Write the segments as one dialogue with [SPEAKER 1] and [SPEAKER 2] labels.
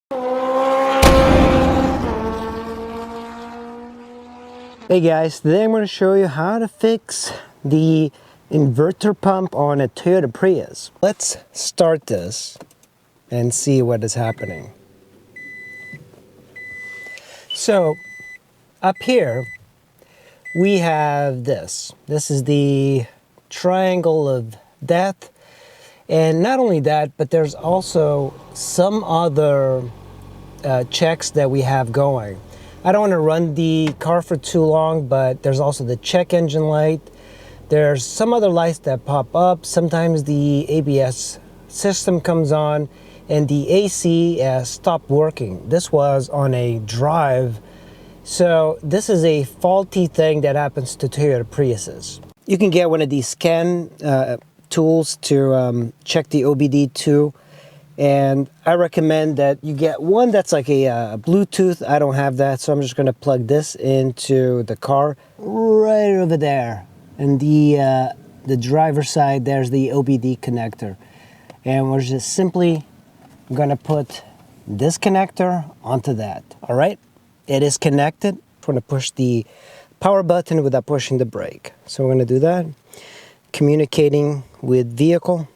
[SPEAKER 1] Hey guys, today I'm going to show you how to fix the inverter pump on a Toyota Prius. Let's start this and see what is happening. So up here we have this. This is the triangle of death, and not only that, but there's also some other checks that we have going. I don't want to run the car for too long, but there's also the check engine light. There's some other lights that pop up. Sometimes the ABS system comes on and the AC stopped working. This was on a drive. So this is a faulty thing that happens to Toyota Priuses. You can get one of these scan tools to check the OBD2. And I recommend that you get one that's like a Bluetooth. I don't have that, so I'm just going to plug this into the car right over there. And the driver's side, there's the OBD connector. And we're just simply going to put this connector onto that. All right, it is connected. I'm going to push the power button without pushing the brake. So we're going to do that. Communicating with vehicle.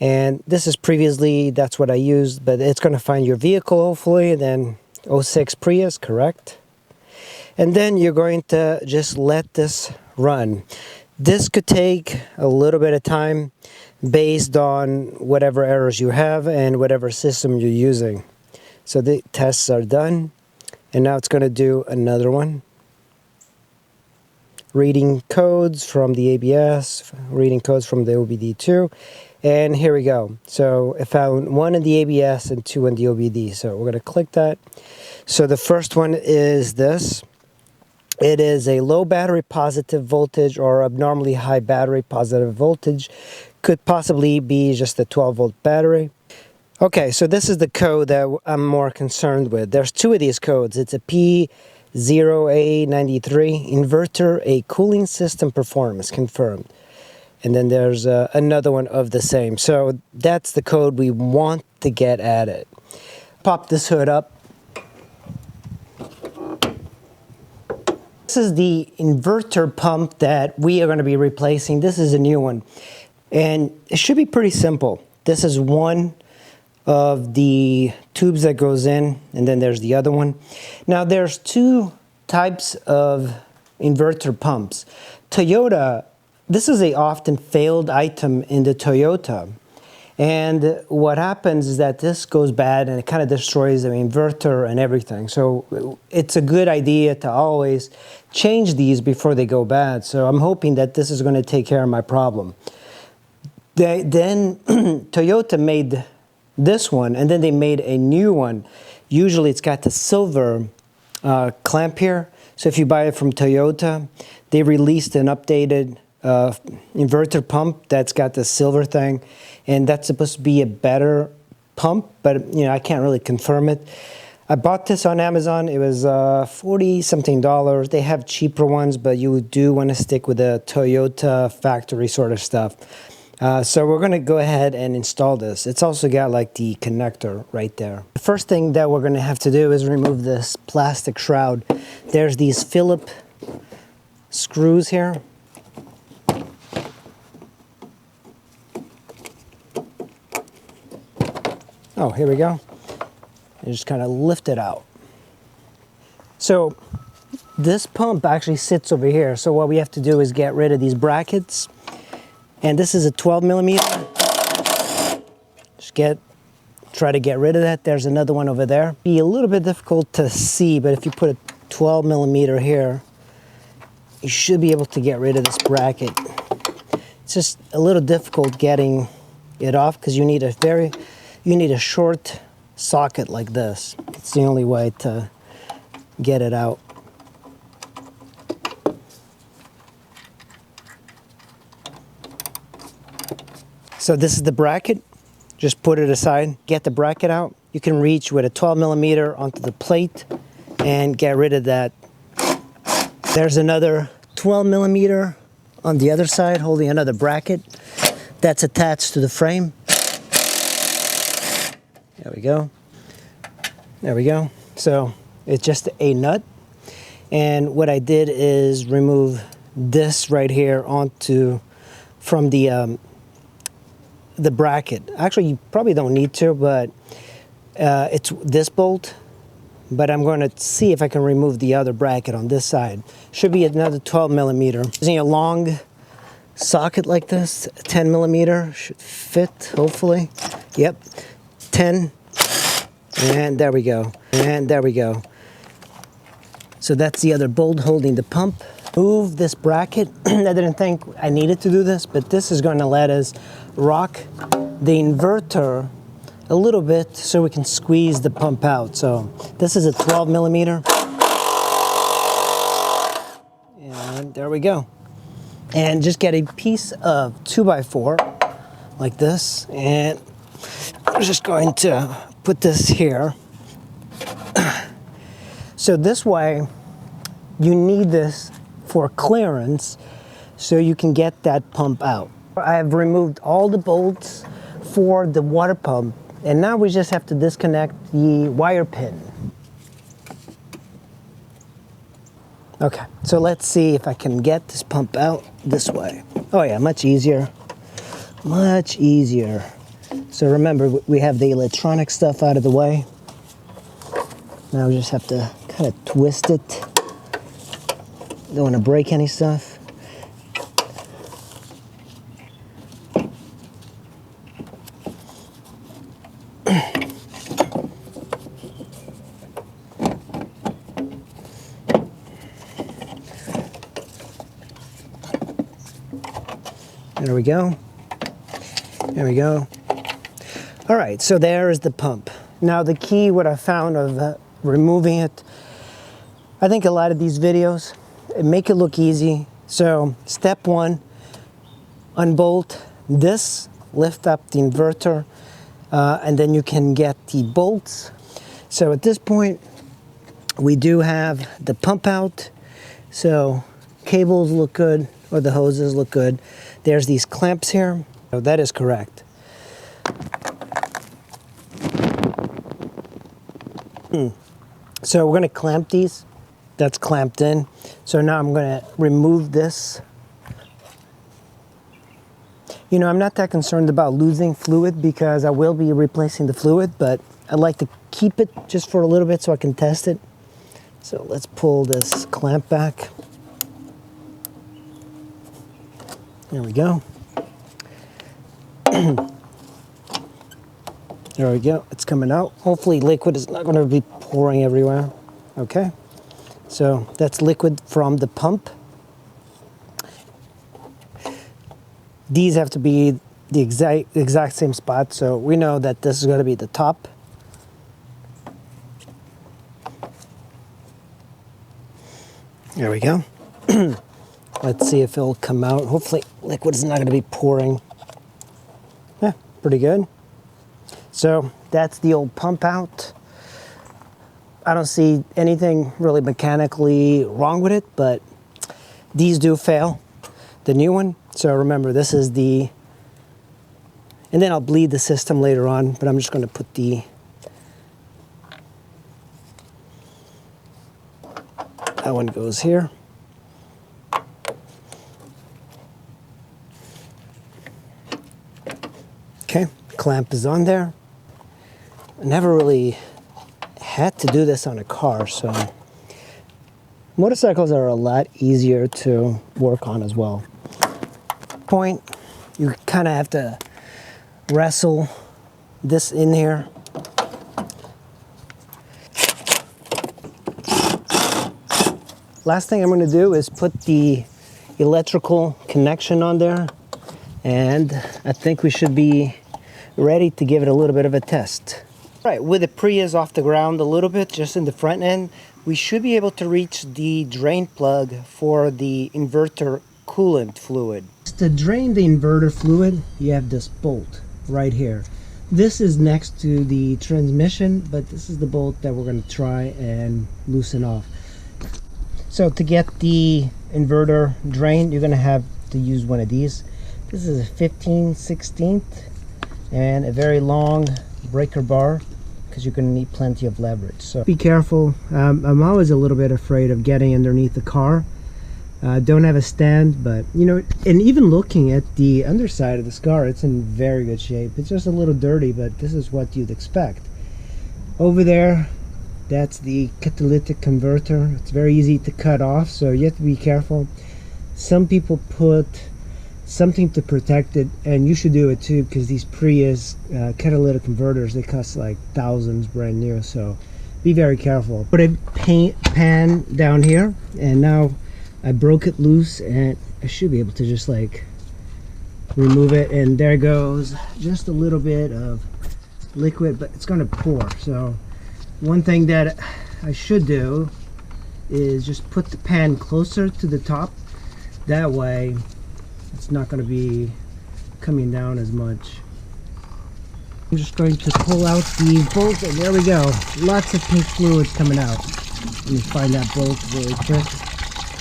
[SPEAKER 1] And this is previously, that's what I used, but it's going to find your vehicle hopefully, and then 06 Prius, correct? And then you're going to just let this run. This could take a little bit of time based on whatever errors you have and whatever system you're using. So the tests are done, and now it's going to do another one. Reading codes from the ABS, reading codes from the OBD2. And here we go. So I found one in the ABS and two in the OBD. So we're going to click that. So the first one is this. It is a low battery positive voltage or abnormally high battery positive voltage. Could possibly be just a 12-volt battery. Okay, so this is the code that I'm more concerned with. There's two of these codes. It's a P0A93 inverter, a cooling system performance confirmed. And then there's another one of the same. So that's the code we want to get at it. Pop this hood up. This is the inverter pump that we are going to be replacing. This is a new one. And it should be pretty simple. This is one of the tubes that goes in, and then there's the other one. Now there's two types of inverter pumps. Toyota, this is a often failed item in the Toyota. And what happens is that this goes bad and it kind of destroys the inverter and everything. So it's a good idea to always change these before they go bad. So I'm hoping that this is going to take care of my problem. Then Toyota made this one, and then they made a new one. Usually it's got the silver clamp here. So if you buy it from Toyota, they released an updated inverter pump that's got the silver thing, and that's supposed to be a better pump, but you know, I can't really confirm it. I bought this on Amazon. It was $40-something. They have cheaper ones, but you do want to stick with the Toyota factory sort of stuff. So we're going to go ahead and install this. It's also got like the connector right there. The first thing that we're going to have to do is remove this plastic shroud. There's these Phillips screws here. Oh, here we go. And just kind of lift it out. So this pump actually sits over here. So what we have to do is get rid of these brackets. And this is a 12 millimeter. Just try to get rid of that. There's another one over there. Be a little bit difficult to see, but if you put a 12 millimeter here, you should be able to get rid of this bracket. It's just a little difficult getting it off because you need a short socket like this. It's the only way to get it out. So this is the bracket. Just put it aside, get the bracket out. You can reach with a 12 millimeter onto the plate and get rid of that. There's another 12 millimeter on the other side holding another bracket that's attached to the frame. There we go. There we go. So it's just a nut. And what I did is remove this right here from the bracket. Actually, you probably don't need to, but it's this bolt. But I'm going to see if I can remove the other bracket on this side. Should be another 12 millimeter. Using a long socket like this, 10 millimeter, should fit, hopefully. Yep, 10, and there we go, and there we go. So that's the other bolt holding the pump. Move this bracket. I didn't think I needed to do this, but this is going to let us rock the inverter a little bit so we can squeeze the pump out. So this is a 12 millimeter. And there we go. And just get a piece of 2x4 like this. And I'm just going to put this here. So this way, you need this for clearance so you can get that pump out. I have removed all the bolts for the water pump, and now we just have to disconnect the wire pin. Okay, so let's see if I can get this pump out this way. Oh yeah, much easier. Much easier. So remember, we have the electronic stuff out of the way. Now we just have to kind of twist it. Don't want to break any stuff. There we go. There we go. All right, so there is the pump. Now the key, what I found of removing it, I think a lot of these videos make it look easy. So step one, unbolt this, lift up the inverter, and then you can get the bolts. So at this point, we do have the pump out. So cables look good, or the hoses look good. There's these clamps here. So that is correct. So we're going to clamp these. That's clamped in. So now I'm going to remove this. You know, I'm not that concerned about losing fluid because I will be replacing the fluid, but I like to keep it just for a little bit so I can test it. So let's pull this clamp back. There we go. There we go, it's coming out. Hopefully liquid is not going to be pouring everywhere. Okay, so that's liquid from the pump. These have to be the exact same spot, so we know that this is going to be the top. There we go. Let's see if it'll come out. Hopefully liquid is not going to be pouring. Yeah, pretty good. So that's the old pump out. I don't see anything really mechanically wrong with it, but these do fail, the new one. So remember, this is the, and then I'll bleed the system later on, but I'm just going to put that one goes here. Okay, clamp is on there. I never really had to do this on a car, so motorcycles are a lot easier to work on as well. Point, you kind of have to wrestle this in here. Last thing I'm going to do is put the electrical connection on there, and I think we should be ready to give it a little bit of a test. All right, with the Prius off the ground a little bit, just in the front end, we should be able to reach the drain plug for the inverter coolant fluid. To drain the inverter fluid, you have this bolt right here. This is next to the transmission, but this is the bolt that we're going to try and loosen off. So to get the inverter drained, you're going to have to use one of these. This is a 15/16 and a very long breaker bar. because you're going to need plenty of leverage. So be careful. I'm always a little bit afraid of getting underneath the car. Don't have a stand, but you know, and even looking at the underside of this car, it's in very good shape. It's just a little dirty, but this is what you'd expect. Over there, that's the catalytic converter. It's very easy to cut off, so you have to be careful. Some people put something to protect it, and you should do it too, because these Prius catalytic converters, they cost like thousands brand new, so be very careful. Put a pan down here, and now I broke it loose, and I should be able to just like remove it, and there goes just a little bit of liquid, but it's gonna pour. So one thing that I should do is just put the pan closer to the top. That way it's not going to be coming down as much. I'm just going to pull out the bolt, and there we go. Lots of pink fluid coming out. Let me find that bolt really quick.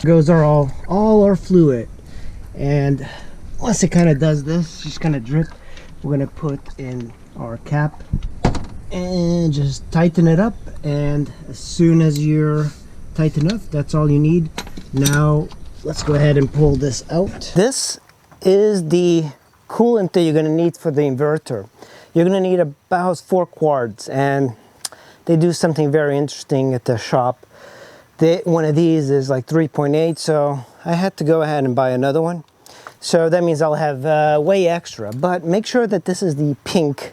[SPEAKER 1] Goes all our fluid, and once it kind of does this, just kind of drip, we're going to put in our cap and just tighten it up. And as soon as you're tight enough, that's all you need. Now let's go ahead and pull this out. This is the coolant that you're going to need for the inverter. You're going to need about 4 quarts, and they do something very interesting at the shop. One of these is like 3.8, so I had to go ahead and buy another one. So that means I'll have way extra, but make sure that this is the pink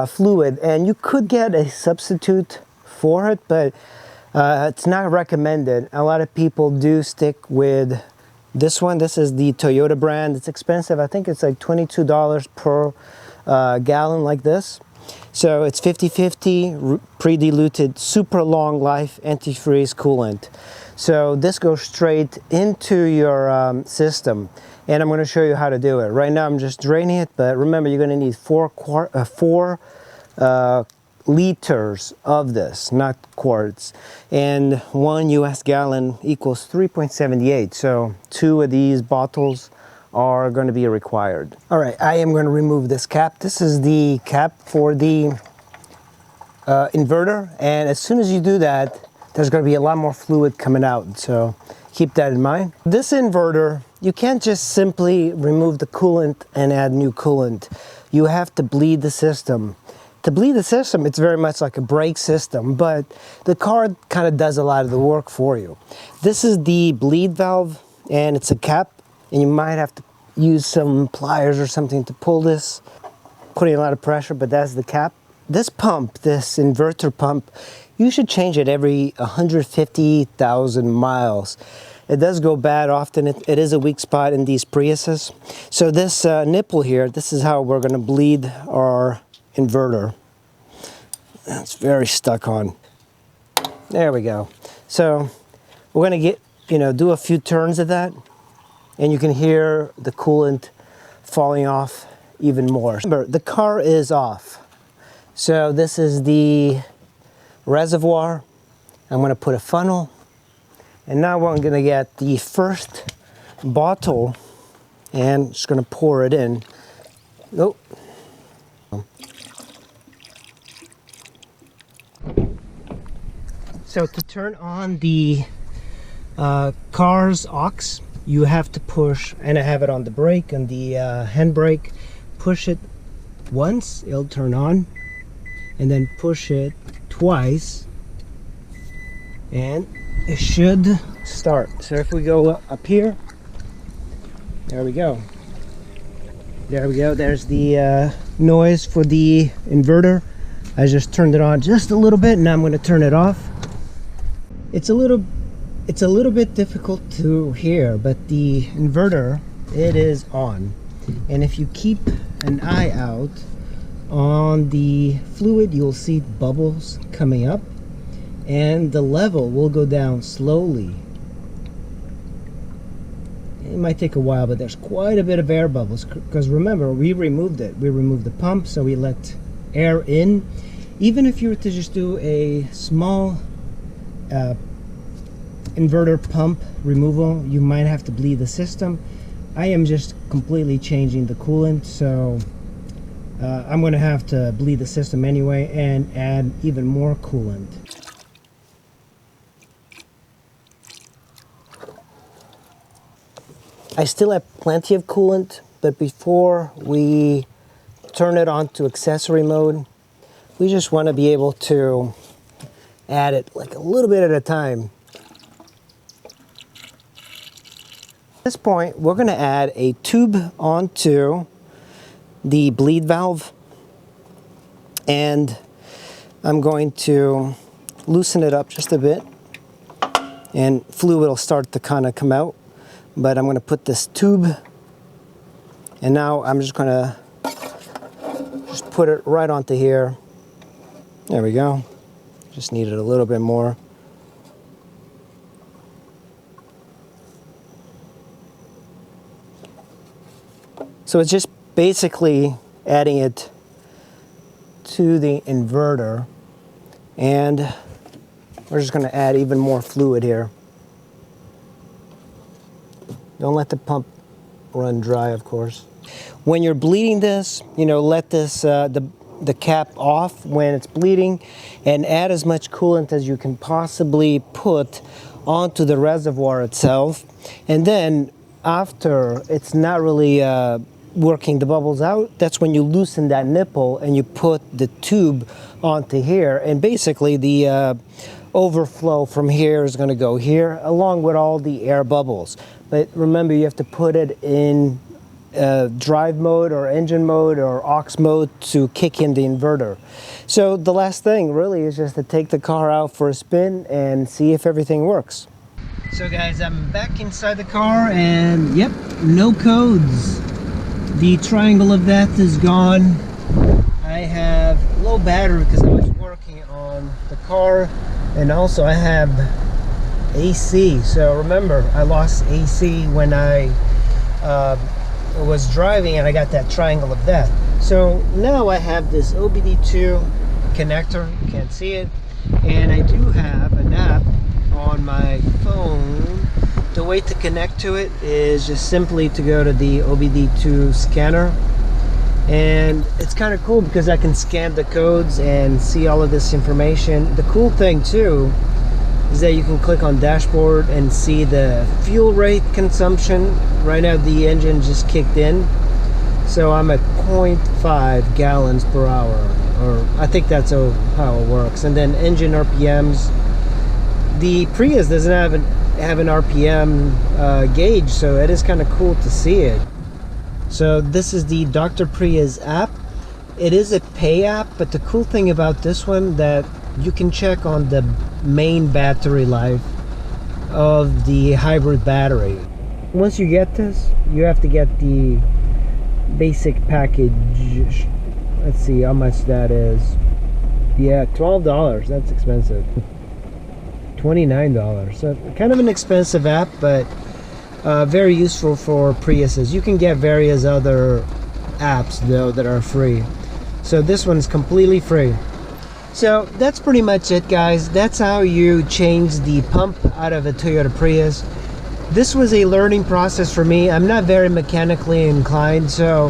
[SPEAKER 1] fluid, and you could get a substitute for it, but it's not recommended. A lot of people do stick with this one. This is the Toyota brand. It's expensive. I think it's like $22 per gallon like this. So it's 50/50 pre-diluted, super long life antifreeze coolant. So this goes straight into your system, and I'm going to show you how to do it. Right now I'm just draining it, but remember, you're going to need 4 liters of this, not quarts, and 1 US gallon equals 3.78. so 2 of these bottles are going to be required. All right, I am going to remove this cap. This is the cap for the inverter, and as soon as you do that, there's going to be a lot more fluid coming out, so keep that in mind. This inverter, you can't just simply remove the coolant and add new coolant. You have to bleed the system. To bleed the system, it's very much like a brake system, but the car kind of does a lot of the work for you. This is the bleed valve, and it's a cap, and you might have to use some pliers or something to pull this, putting a lot of pressure, but that's the cap. This pump, this inverter pump, you should change it every 150,000 miles. It does go bad often. It is a weak spot in these Priuses. So this nipple here, this is how we're going to bleed our inverter. It's very stuck on. There we go. So we're going to do a few turns of that, and you can hear the coolant falling off even more. Remember, the car is off. So this is the reservoir. I'm going to put a funnel, and now I'm going to get the first bottle and just going to pour it in. Nope. So to turn on the car's aux, you have to push, and I have it on the brake, on the handbrake. Push it once, it'll turn on, and then push it twice, and it should start. So if we go up here, there we go. There we go. There's the noise for the inverter. I just turned it on just a little bit, and now I'm going to turn it off. It's a little bit difficult to hear, but the inverter, it is on. And if you keep an eye out on the fluid, you'll see bubbles coming up, and the level will go down slowly. It might take a while, but there's quite a bit of air bubbles, because remember, we removed it. We removed the pump, so we let air in. Even if you were to just do a small inverter pump removal, you might have to bleed the system. I am just completely changing the coolant, so I'm going to have to bleed the system anyway and add even more coolant. I still have plenty of coolant, but before we turn it on to accessory mode, we just want to be able to add it like a little bit at a time. At this point, we're going to add a tube onto the bleed valve, and I'm going to loosen it up just a bit, and fluid will start to kind of come out. But I'm going to put this tube, and now I'm just going to just put it right onto here. There we go. Just needed a little bit more. So it's just basically adding it to the inverter, and we're just going to add even more fluid here. Don't let the pump run dry, of course. When you're bleeding this, you know, let this the cap off when it's bleeding, and add as much coolant as you can possibly put onto the reservoir itself. And then after it's not really working the bubbles out, that's when you loosen that nipple and you put the tube onto here, and basically the overflow from here is going to go here along with all the air bubbles. But remember, you have to put it in drive mode or engine mode or aux mode to kick in the inverter. So the last thing really is just to take the car out for a spin and see if everything works. So guys, I'm back inside the car, and yep, no codes. The triangle of death is gone. I have low battery because I was working on the car, and also I have AC. So remember, I lost AC when I was driving, and I got that triangle of death. So now I have this OBD2 connector, you can't see it, and I do have an app on my phone. The way to connect to it is just simply to go to the OBD2 scanner, and it's kind of cool because I can scan the codes and see all of this information. The cool thing too is that you can click on dashboard and see the fuel rate consumption. Right now the engine just kicked in, so I'm at 0.5 gallons per hour, or I think that's how it works. And then engine RPMs. The Prius doesn't have an RPM gauge, so it is kind of cool to see it. So this is the Dr. Prius app. It is a pay app, but the cool thing about this one that you can check on the main battery life of the hybrid battery. Once you get this, you have to get the basic package. Let's see how much that is. Yeah, $12. That's expensive. $29. So kind of an expensive app, but very useful for Priuses. You can get various other apps though that are free. So this one's completely free. So that's pretty much it, guys. That's how you change the pump out of a Toyota Prius. This was a learning process for me. I'm not very mechanically inclined, so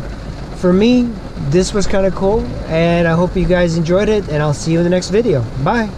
[SPEAKER 1] for me, this was kind of cool, and I hope you guys enjoyed it, and I'll see you in the next video. Bye.